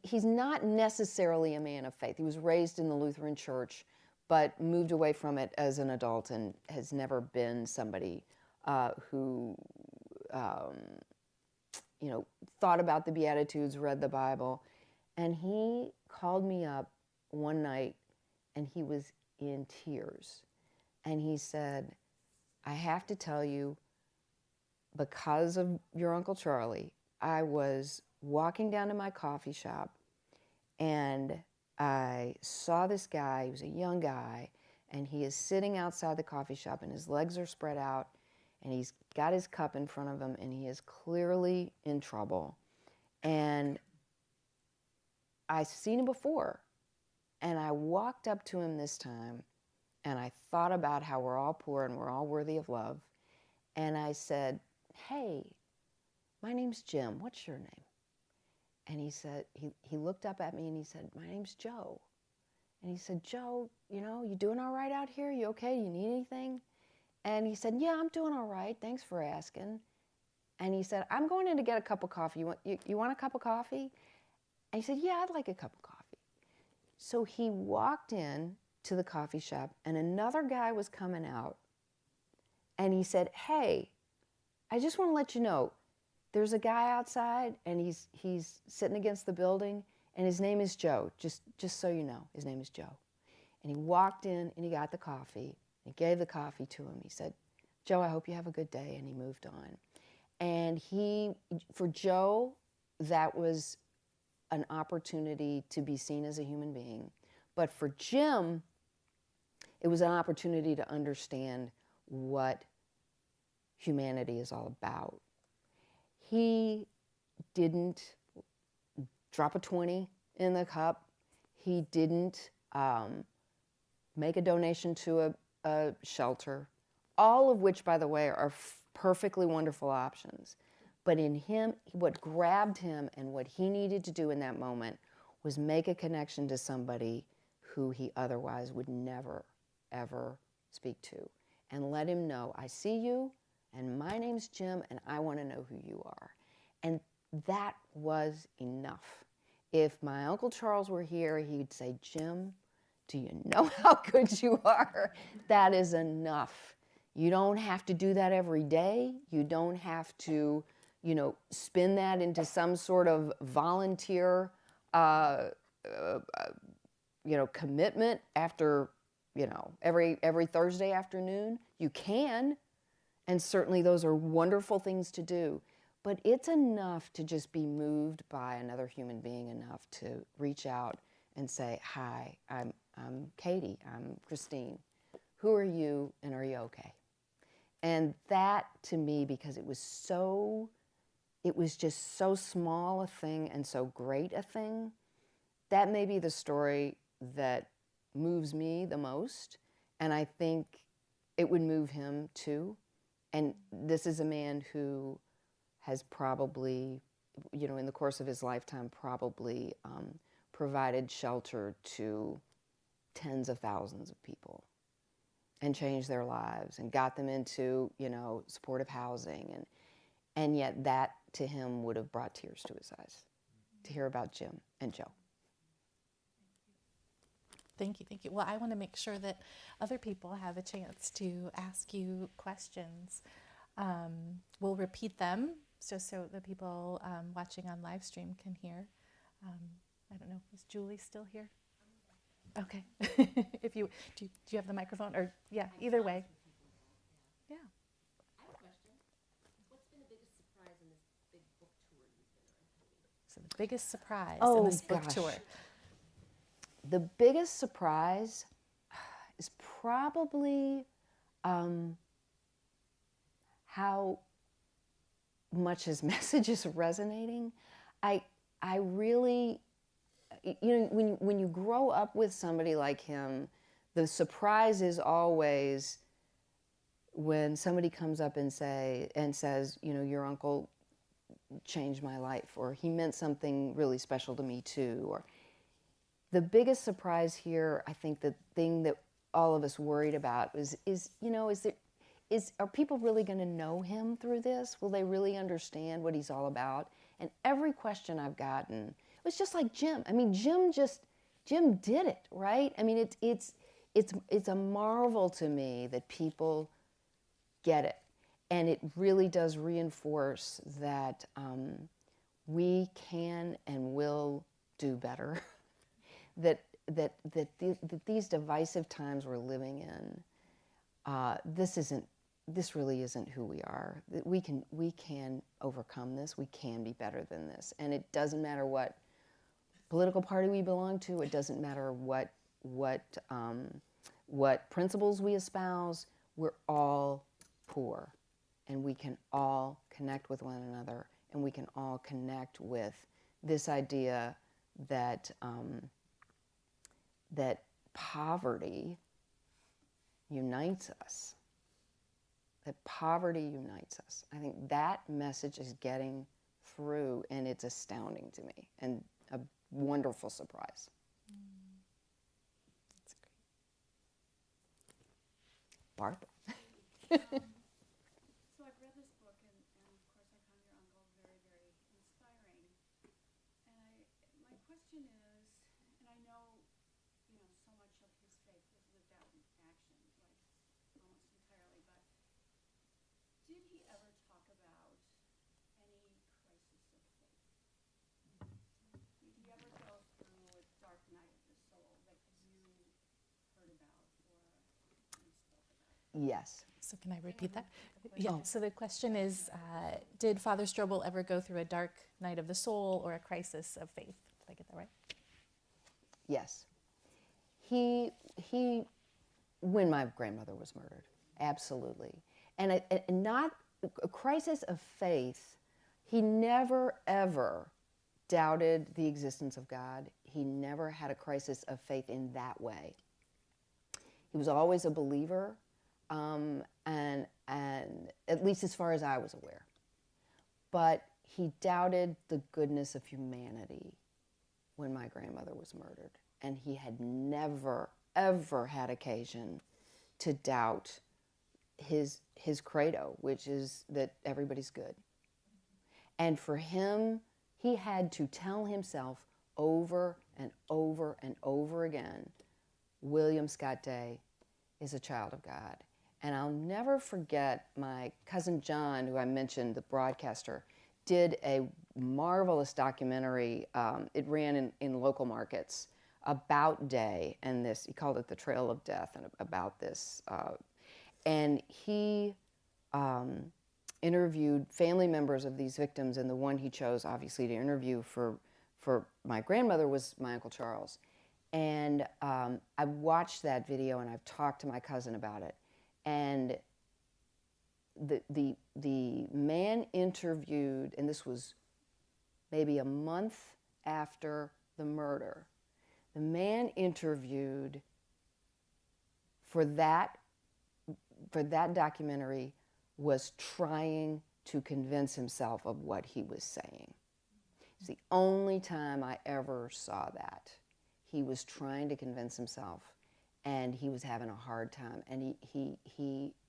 He's not necessarily a man of faith. He was raised in the Lutheran Church, but moved away from it as an adult and has never been somebody who, thought about the Beatitudes, read the Bible. And he called me up one night, and he was in tears. And he said, "I have to tell you, because of your Uncle Charlie, I was walking down to my coffee shop, and I saw this guy. He was a young guy, and he is sitting outside the coffee shop, and his legs are spread out, and he's got his cup in front of him, and he is clearly in trouble. And I've seen him before, and I walked up to him this time, and I thought about how we're all poor and we're all worthy of love. And I said, hey, my name's Jim. What's your name? And he said, he looked up at me and he said, my name's Joe. And he said, Joe, you know, you doing all right out here? You okay? You need anything? And he said, yeah, I'm doing all right. Thanks for asking. And he said, I'm going in to get a cup of coffee. You want a cup of coffee? And he said, yeah, I'd like a cup of coffee. So he walked in to the coffee shop, and another guy was coming out. And he said, hey, I just want to let you know, there's a guy outside, and he's sitting against the building, and his name is Joe. Just so you know, his name is Joe. And he walked in, and he got the coffee. He gave the coffee to him. He said, Joe, I hope you have a good day, and he moved on. And for Joe, that was an opportunity to be seen as a human being. But for Jim, it was an opportunity to understand what humanity is all about. He didn't drop a 20 in the cup. He didn't make a donation to a shelter, all of which, by the way, are perfectly wonderful options. But in him, what grabbed him and what he needed to do in that moment was make a connection to somebody who he otherwise would never, ever speak to, and let him know, I see you, and my name's Jim, and I want to know who you are. And that was enough. If my Uncle Charles were here, he'd say, Jim, do you know how good you are? That is enough. You don't have to do that every day. You don't have to, you know, spin that into some sort of volunteer, commitment after, every Thursday afternoon. You can, and certainly those are wonderful things to do. But it's enough to just be moved by another human being enough to reach out and say, hi, I'm Katie, I'm Christine. Who are you, and are you okay? And that, to me, because it was just so small a thing and so great a thing, that may be the story that moves me the most. And I think it would move him too. And this is a man who has probably, in the course of his lifetime, probably provided shelter to tens of thousands of people and changed their lives and got them into, supportive housing. And yet that, to him, would have brought tears to his eyes to hear about Jim and Joe. Thank you. Well, I want to make sure that other people have a chance to ask you questions. We'll repeat them so the people watching on Livestream can hear. I don't know, is Julie still here? Okay. If you do you have the microphone? Or yeah, either way. Yeah. I have a question. What's been the biggest surprise in this big book tour you've been on? So the biggest surprise in this book gosh. tour. The biggest surprise is probably how much his message is resonating. I really, when you grow up with somebody like him, the surprise is always when somebody comes up and says, your uncle changed my life, or he meant something really special to me too, or the biggest surprise here, I think the thing that all of us worried about are people really going to know him through this? Will they really understand what he's all about? And every question I've gotten, it was just like Jim. I mean, Jim did it, right? I mean, it's a marvel to me that people get it. And it really does reinforce that we can and will do better. that these divisive times we're living in, this really isn't who we are. We can overcome this. We can be better than this. And it doesn't matter what political party we belong to. It doesn't matter what principles we espouse. We're all poor, and we can all connect with one another, and we can all connect with this idea that that poverty unites us. That poverty unites us. I think that message is getting through, and it's astounding to me, and a wonderful surprise. That's great. Barbara. So I've read this book, and of course I found your uncle very, very inspiring. And my question is, and I know, so much of his faith was lived out in action, like almost entirely, but did he ever talk about any crisis of faith? Did he ever go through a dark night of the soul that you heard about or he spoke about? Yes. So can I repeat that? Yeah. So the question is, did Father Strobel ever go through a dark night of the soul or a crisis of faith? Did I get that right? Yes. He when my grandmother was murdered, absolutely. And not a crisis of faith. He never, ever doubted the existence of God. He never had a crisis of faith in that way. He was always a believer, and at least as far as I was aware. But he doubted the goodness of humanity when my grandmother was murdered. And he had never, ever had occasion to doubt his credo, which is that everybody's good. And for him, he had to tell himself over and over and over again, William Scott Day is a child of God. And I'll never forget my cousin John, who I mentioned, the broadcaster, did a marvelous documentary. It ran in local markets about Day and this. He called it The Trail of Death, and about this. And he interviewed family members of these victims, and the one he chose, obviously, to interview for my grandmother was my Uncle Charles. And I watched that video, and I've talked to my cousin about it. And the man interviewed, and this was maybe a month after the murder, the man interviewed for that documentary was trying to convince himself of what he was saying. It's the only time I ever saw that. He was trying to convince himself, and he was having a hard time. And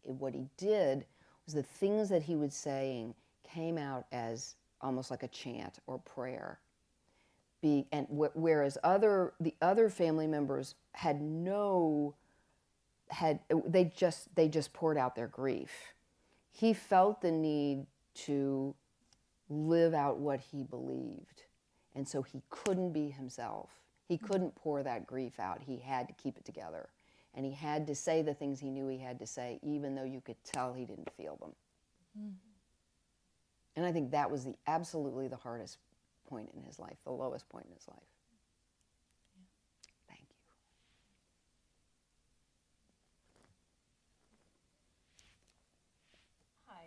what he did was the things that he was saying came out as almost like a chant or prayer. Whereas the other family members they just poured out their grief. He felt the need to live out what he believed, and so he couldn't be himself. He couldn't pour that grief out. He had to keep it together, and he had to say the things he knew he had to say, even though you could tell he didn't feel them. Mm-hmm. And I think that was absolutely the hardest point in his life, the lowest point in his life. Thank you. Hi,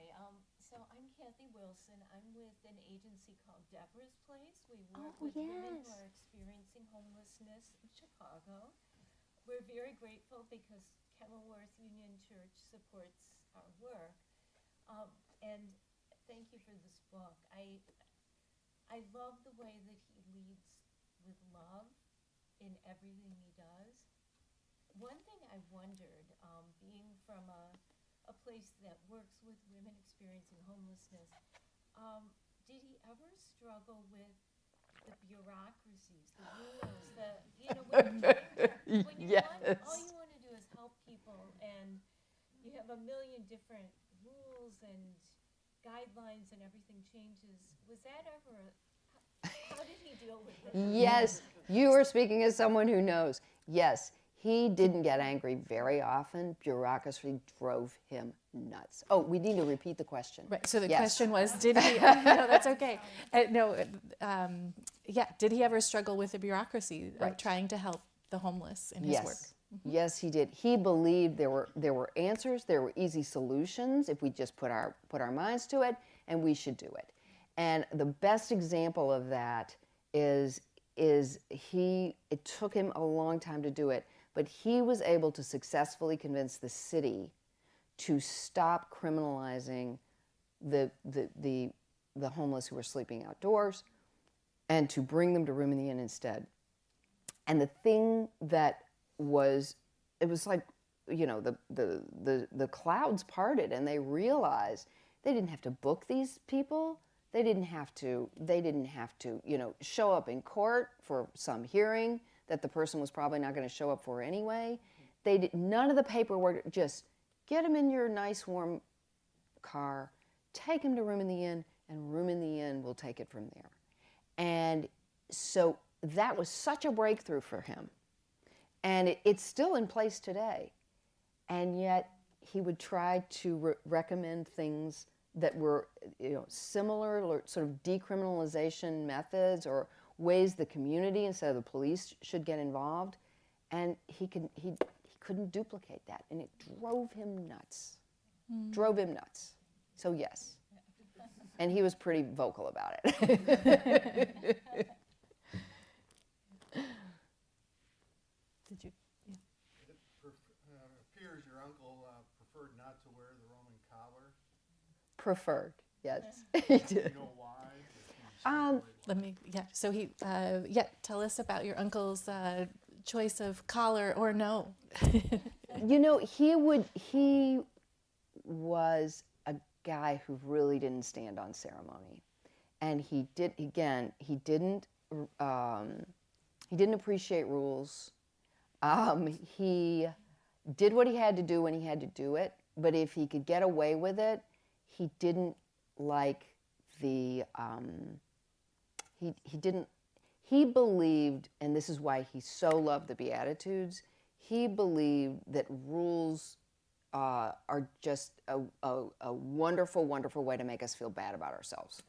so I'm Kathy Wilson. I'm with an agency called Deborah's Place. We work with women who are experiencing homelessness in Chicago. We're very grateful because Kenilworth Union Church supports our work. And thank you for this book. I love the way that he leads with love in everything he does. One thing I wondered, being from a place that works with women experiencing homelessness, did he ever struggle with the bureaucracies, the rules, when Yes. all you want to do is help people, and you have a million different rules and guidelines and everything changes. Was that ever, how did he deal with it? Yes, you are speaking as someone who knows. Yes, he didn't get angry very often. Bureaucracy drove him nuts. Oh, we need to repeat the question. Right. So the Yes. question was, did he? No, that's okay. Did he ever struggle with the bureaucracy of Right. trying to help the homeless in his Yes. work? Yes, he did. He believed there were answers, there were easy solutions if we just put our minds to it, and we should do it. And the best example of that is it took him a long time to do it, but he was able to successfully convince the city to stop criminalizing the homeless who were sleeping outdoors and to bring them to room in the inn instead. And the thing that it was like, the clouds parted and they realized they didn't have to book these people. They didn't have to, show up in court for some hearing that the person was probably not going to show up for anyway. None of the paperwork, just get them in your nice warm car, take them to room in the inn, and room in the inn will take it from there. And so that was such a breakthrough for him. And it's still in place today. And yet he would try to recommend things that were similar or sort of decriminalization methods or ways the community instead of the police should get involved. And he couldn't duplicate that. And it drove him nuts. Drove him nuts. So yes. And he was pretty vocal about it. Did you? Yeah. It appears your uncle preferred not to wear the Roman collar. Preferred, yes. He did. Do you know why? Let me. Yeah. So he. Tell us about your uncle's choice of collar or no. He was a guy who really didn't stand on ceremony, and he didn't appreciate rules. He did what he had to do when he had to do it, but if he could get away with it, he didn't like he believed, and this is why he so loved the Beatitudes, he believed that rules are just a wonderful, wonderful way to make us feel bad about ourselves.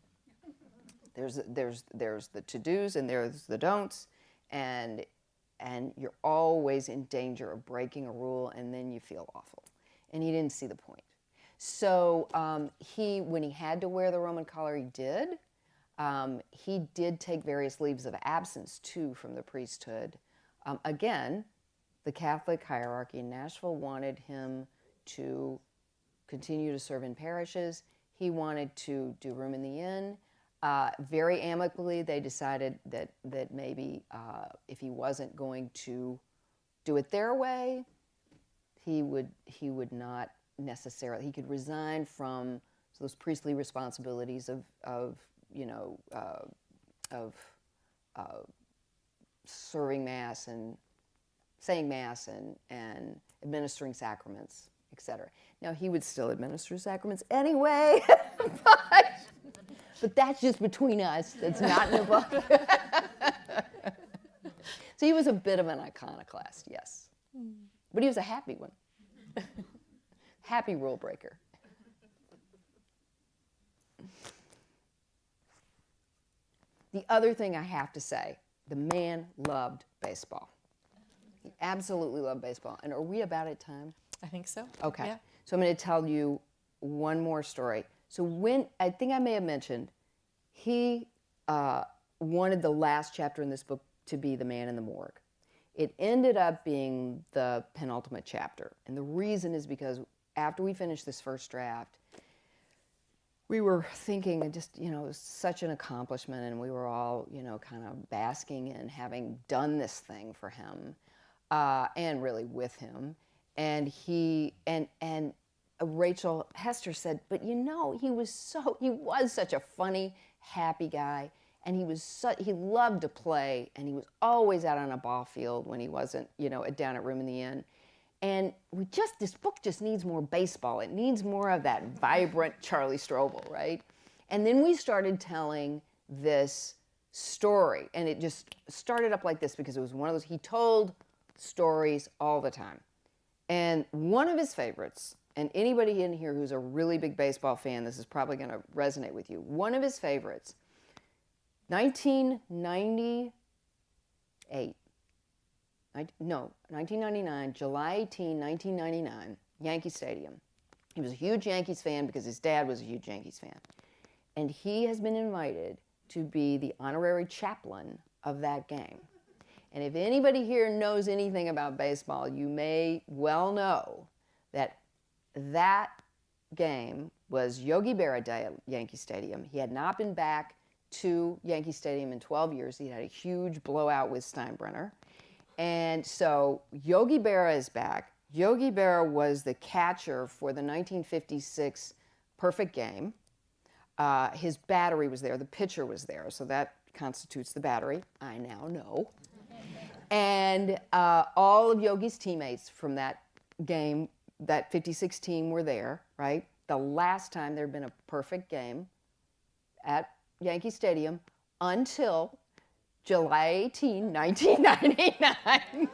There's the to-dos and there's the don'ts, and you're always in danger of breaking a rule, and then you feel awful. And he didn't see the point. So when he had to wear the Roman collar, he did. He did take various leaves of absence, too, from the priesthood. Again, the Catholic hierarchy in Nashville wanted him to continue to serve in parishes. He wanted to do room in the inn. Very amicably, they decided that maybe if he wasn't going to do it their way, he would not necessarily. He could resign from those priestly responsibilities of serving Mass and saying Mass and administering sacraments, etc. Now, he would still administer sacraments anyway, but that's just between us. That's not in the book. So he was a bit of an iconoclast, yes. But he was a happy one. Happy rule breaker. The other thing I have to say, the man loved baseball. He absolutely loved baseball. And are we about at time? I think so. Okay. Yeah. So I'm going to tell you one more story. So I think I may have mentioned, he wanted the last chapter in this book to be the man in the morgue. It ended up being the penultimate chapter. And the reason is because after we finished this first draft, we were thinking, it was such an accomplishment, and we were all, kind of basking in having done this thing for him, and really with him. And Rachel Hester said, but he was such a funny, happy guy, and he loved to play, and he was always out on a ball field when he wasn't, down at Room in the Inn. And this book just needs more baseball. It needs more of that vibrant Charlie Strobel, right? And then we started telling this story, and it just started up like this because it was one of those, he told stories all the time. And one of his favorites, and anybody in here who's a really big baseball fan, this is probably going to resonate with you. One of his favorites, 1998, 1999, July 18, 1999, Yankee Stadium. He was a huge Yankees fan because his dad was a huge Yankees fan. And he has been invited to be the honorary chaplain of that game. And if anybody here knows anything about baseball, you may well know that that game was Yogi Berra Day at Yankee Stadium. He had not been back to Yankee Stadium in 12 years. He had a huge blowout with Steinbrenner. And so Yogi Berra is back. Yogi Berra was the catcher for the 1956 perfect game. His battery was there. The pitcher was there. So that constitutes the battery. I now know. And all of Yogi's teammates from that game, that 56 team, were there, right? The last time there had been a perfect game at Yankee Stadium until July 18, 1999.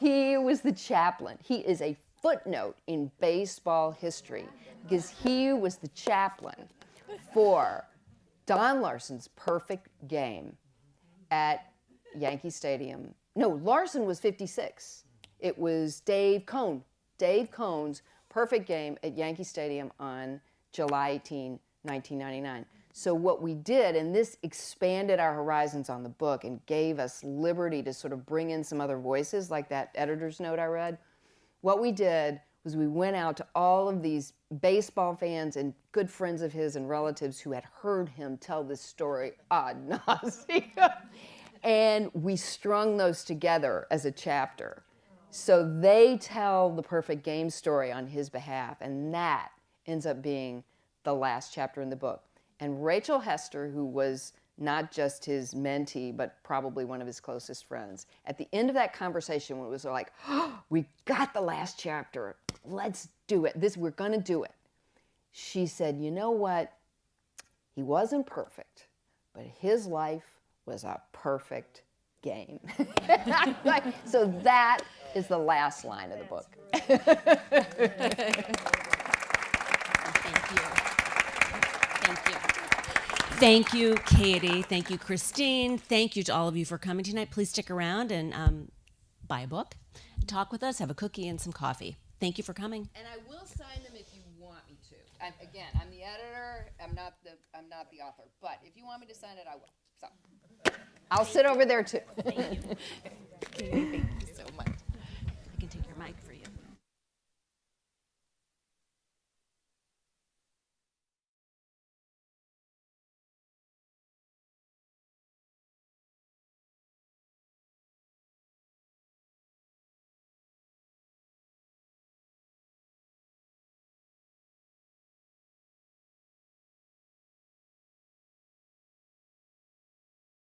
He was the chaplain. He is a footnote in baseball history because he was the chaplain for Don Larson's perfect game at Yankee Stadium. No, Larson was 56. It was Dave Cohn's perfect game at Yankee Stadium on July 18, 1999. So what we did, and this expanded our horizons on the book and gave us liberty to sort of bring in some other voices, like that editor's note I read. What we did was we went out to all of these baseball fans and good friends of his and relatives who had heard him tell this story ad nauseum. And we strung those together as a chapter. So they tell the perfect game story on his behalf, and that ends up being the last chapter in the book. And Rachel Hester, who was not just his mentee, but probably one of his closest friends, at the end of that conversation, when it was like, oh, we got the last chapter, let's do it. We're gonna do it. She said, you know what? He wasn't perfect, but his life was a perfect game. So that is the last line of the book. Thank you, Katie. Thank you, Christine. Thank you to all of you for coming tonight. Please stick around and buy a book, talk with us, have a cookie and some coffee. Thank you for coming. And I will sign them if you want me to. Again, I'm the editor. I'm not the author. But if you want me to sign it, I will. So I'll sit over there too. Thank you. Thank you.